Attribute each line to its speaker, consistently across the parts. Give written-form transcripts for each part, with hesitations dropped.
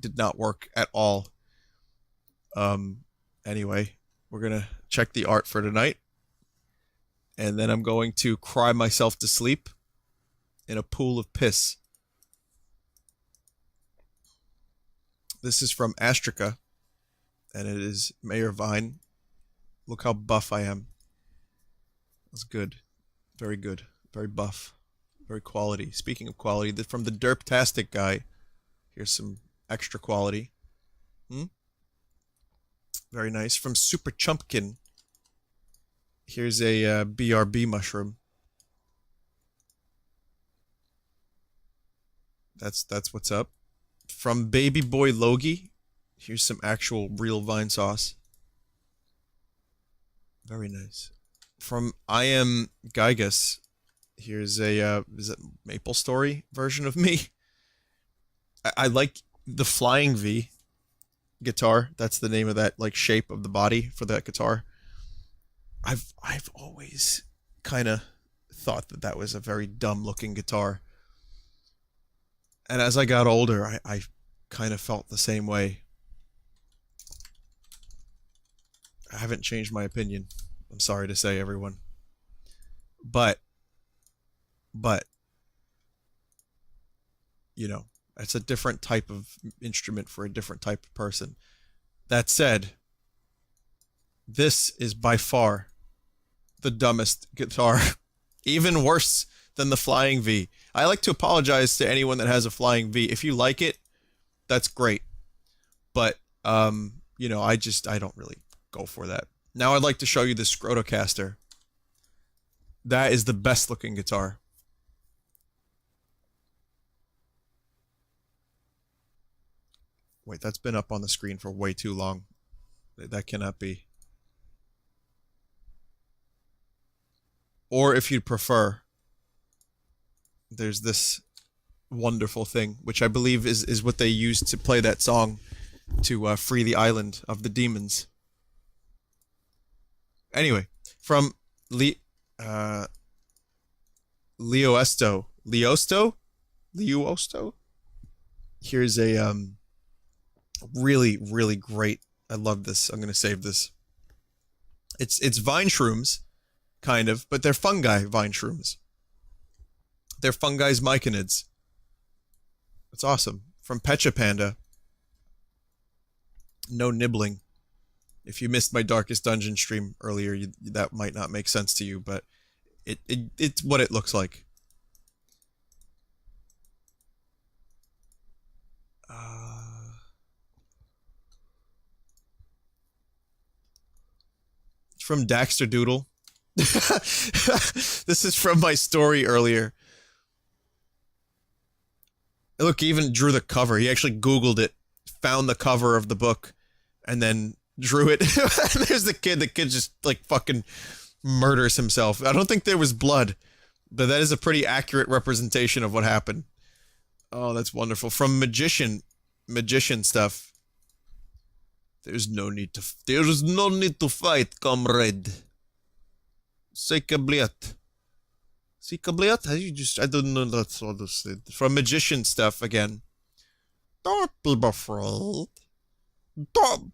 Speaker 1: did not work at all. Anyway, we're gonna check the art for tonight, and then I'm going to cry myself to sleep in a pool of piss. This is from Astrica, and it is Mayor Vine. Look how buff I am. That's good. Very good. Very buff. Very quality. Speaking of quality, from the Derptastic guy, here's some extra quality. Very nice. From Super Chumpkin, here's a BRB mushroom. That's what's up. From Baby Boy Logie, here's some actual real Vinesauce. Very nice. From I Am Gygus, here's a is it Maple Story version of me. I like the Flying V guitar. That's the name of that like shape of the body for that guitar. I've always kind of thought that that was a very dumb looking guitar. And as I got older, I kind of felt the same way. I haven't changed my opinion. I'm sorry to say, everyone. But, you know, it's a different type of instrument for a different type of person. That said, this is by far the dumbest guitar. Even worse than the Flying V. I like to apologize to anyone that has a Flying V. If you like it, that's great. But, you know, I don't really go for that. Now I'd like to show you the Scrotocaster. That is the best looking guitar. Wait, that's been up on the screen for way too long. That cannot be. Or if you'd prefer, there's this wonderful thing, which I believe is what they used to play that song to free the island of the demons. Anyway, from Leosto, here's a really, really great. I love this. I'm gonna save this. It's vine shrooms, kind of, but they're fungi vine shrooms. They're fungi's myconids. It's awesome. From Pecha Panda. No nibbling. If you missed my Darkest Dungeon stream earlier, that might not make sense to you, but it's what it looks like. It's from Daxter Doodle. This is from my story earlier. Look, he even drew the cover. He actually Googled it, found the cover of the book, and then drew it. There's the kid. The kid just, like, fucking murders himself. I don't think there was blood, but that is a pretty accurate representation of what happened. Oh, that's wonderful. From magician stuff. There's no need to fight, comrade. Sikabliat. I don't know that's what this is. From magician stuff again. Don't be afraid. Don't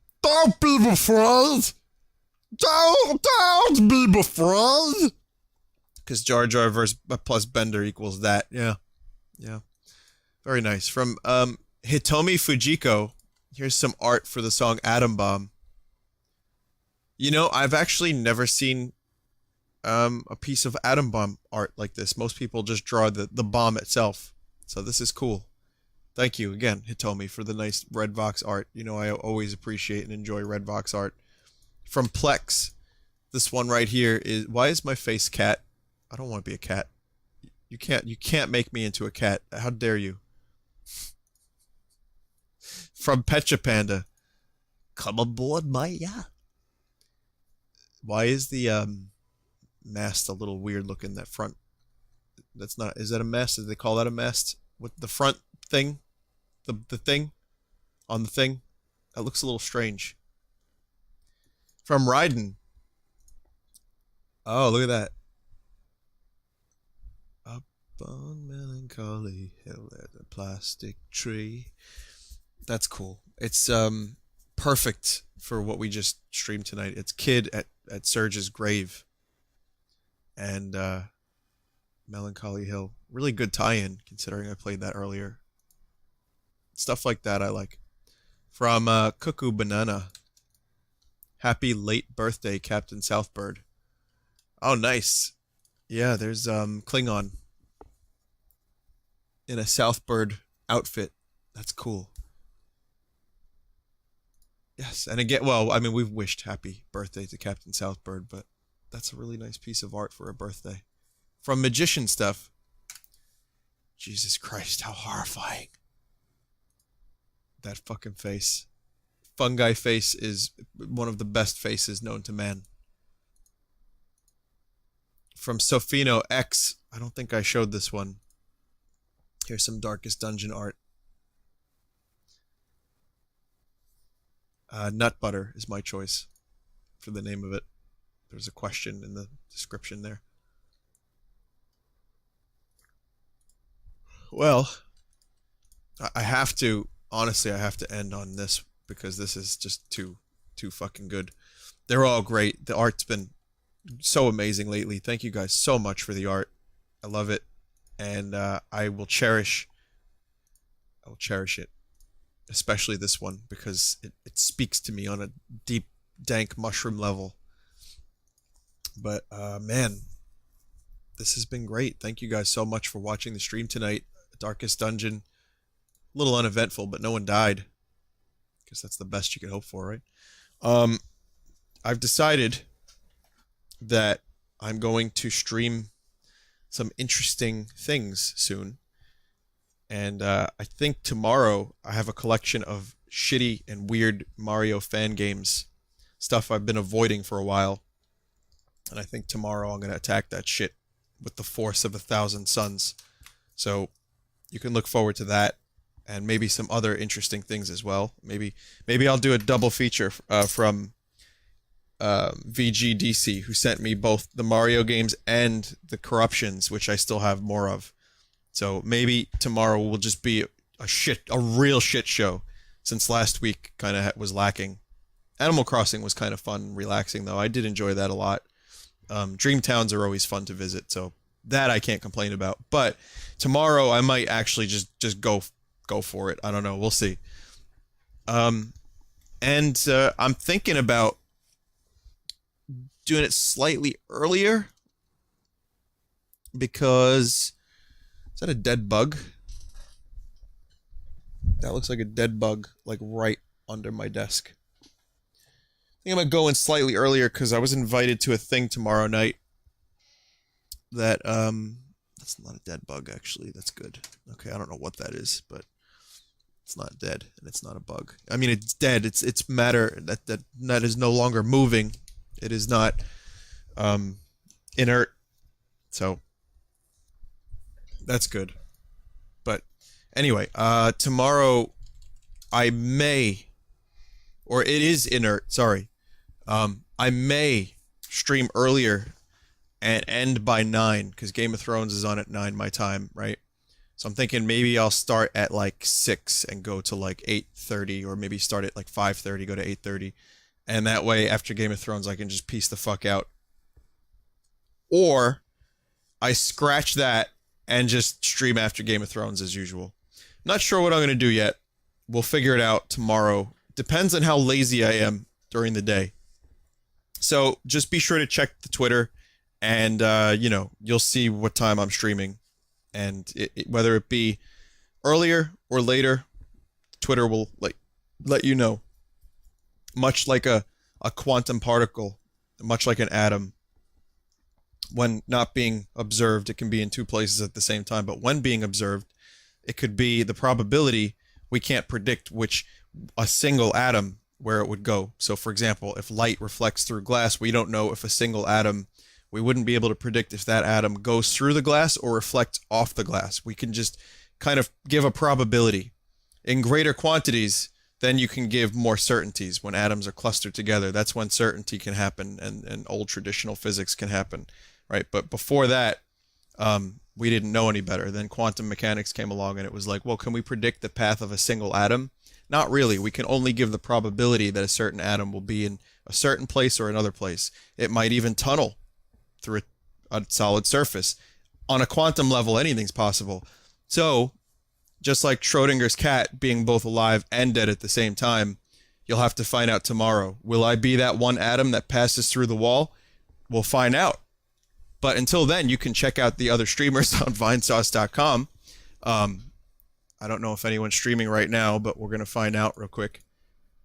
Speaker 1: be afraid. Don't be afraid. Because Jar Jar plus Bender equals that. Yeah. Yeah. Very nice. From Hitomi Fujiko. Here's some art for the song Atom Bomb. You know, I've actually never seen a piece of Atom Bomb art like this. Most people just draw the bomb itself. So this is cool. Thank you again, Hitomi, for the nice Red Vox art. You know, I always appreciate and enjoy Red Vox art. From Plex, this one right here is, why is my face cat? I don't want to be a cat. You can't make me into a cat. How dare you? From Pecha Panda, come aboard, Maya. Why is the mast a little weird looking? That front. That's not. Is that a mast? Did they call that a mast? With the front thing, the thing on the thing, that looks a little strange. From Raiden. Oh, look at that. Up on melancholy hill, there's a plastic tree. That's cool. It's perfect for what we just streamed tonight. It's Kid at Surge's grave and Melancholy Hill. Really good tie-in considering I played that earlier. Stuff like that I like. From Cuckoo Banana. Happy late birthday, Captain Southbird. Oh, nice. Yeah, there's Klingon in a Southbird outfit. That's cool. Yes, and again, well, I mean, we've wished happy birthday to Captain Southbird, but that's a really nice piece of art for a birthday. From Magician Stuff. Jesus Christ, how horrifying. That fucking face. Fungi face is one of the best faces known to man. From Sofino X. I don't think I showed this one. Here's some Darkest Dungeon art. Nut Butter is my choice for the name of it. There's a question in the description there. Well, I have to, honestly, I have to end on this because this is just too fucking good. They're all great. The art's been so amazing lately. Thank you guys so much for the art. I love it. And I will cherish it. Especially this one, because it speaks to me on a deep, dank mushroom level. But, man, this has been great. Thank you guys so much for watching the stream tonight. Darkest Dungeon. A little uneventful, but no one died. Because that's the best you could hope for, right? I've decided that I'm going to stream some interesting things soon. And I think tomorrow I have a collection of shitty and weird Mario fan games. Stuff I've been avoiding for a while. And I think tomorrow I'm going to attack that shit with the force of 1,000 suns. So you can look forward to that. And maybe some other interesting things as well. Maybe I'll do a double feature from VGDC, who sent me both the Mario games and the Corruptions, which I still have more of. So maybe tomorrow will just be a real shit show, since last week kind of was lacking. Animal Crossing was kind of fun, relaxing though. I did enjoy that a lot. Dream Towns are always fun to visit, so that I can't complain about. But tomorrow I might actually just go for it. I don't know. We'll see. And I'm thinking about doing it slightly earlier because... Is that a dead bug? That looks like a dead bug, like right under my desk. I think I'm going to go in slightly earlier because I was invited to a thing tomorrow night that, that's not a dead bug, actually. That's good. Okay, I don't know what that is, but it's not dead, and it's not a bug. I mean, it's dead. It's matter that is no longer moving. It is not inert. So... that's good. But anyway, tomorrow I may, or it is inert, sorry. I may stream earlier and end by 9, because Game of Thrones is on at 9 my time, right? So I'm thinking maybe I'll start at like 6 and go to like 8:30, or maybe start at like 5:30, go to 8:30. And that way, after Game of Thrones, I can just piece the fuck out. Or I scratch that and just stream after Game of Thrones as usual. Not sure what I'm going to do yet. We'll figure it out tomorrow. Depends on how lazy I am during the day. So just be sure to check the Twitter, and you'll see what time I'm streaming. And whether it be earlier or later, Twitter will let you know. Much like a quantum particle, much like an atom. When not being observed, it can be in two places at the same time. But when being observed, it could be the probability. We can't predict a single atom where it would go. So, for example, if light reflects through glass, we don't know if a single atom, we wouldn't be able to predict if that atom goes through the glass or reflects off the glass. We can just kind of give a probability. In greater quantities, then you can give more certainties. When atoms are clustered together, that's when certainty can happen, and old traditional physics can happen. Right, but before that, we didn't know any better. Then quantum mechanics came along, and it was like, well, can we predict the path of a single atom? Not really. We can only give the probability that a certain atom will be in a certain place or another place. It might even tunnel through a solid surface. On a quantum level, anything's possible. So, just like Schrodinger's cat being both alive and dead at the same time, you'll have to find out tomorrow. Will I be that one atom that passes through the wall? We'll find out. But until then, you can check out the other streamers on Vinesauce.com. I don't know if anyone's streaming right now, but we're going to find out real quick.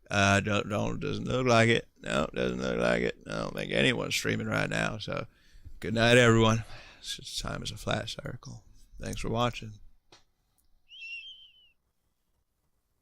Speaker 1: Doesn't look like it. No, doesn't look like it. I don't think anyone's streaming right now. So, good night, everyone. Time is a flat circle. Thanks for watching.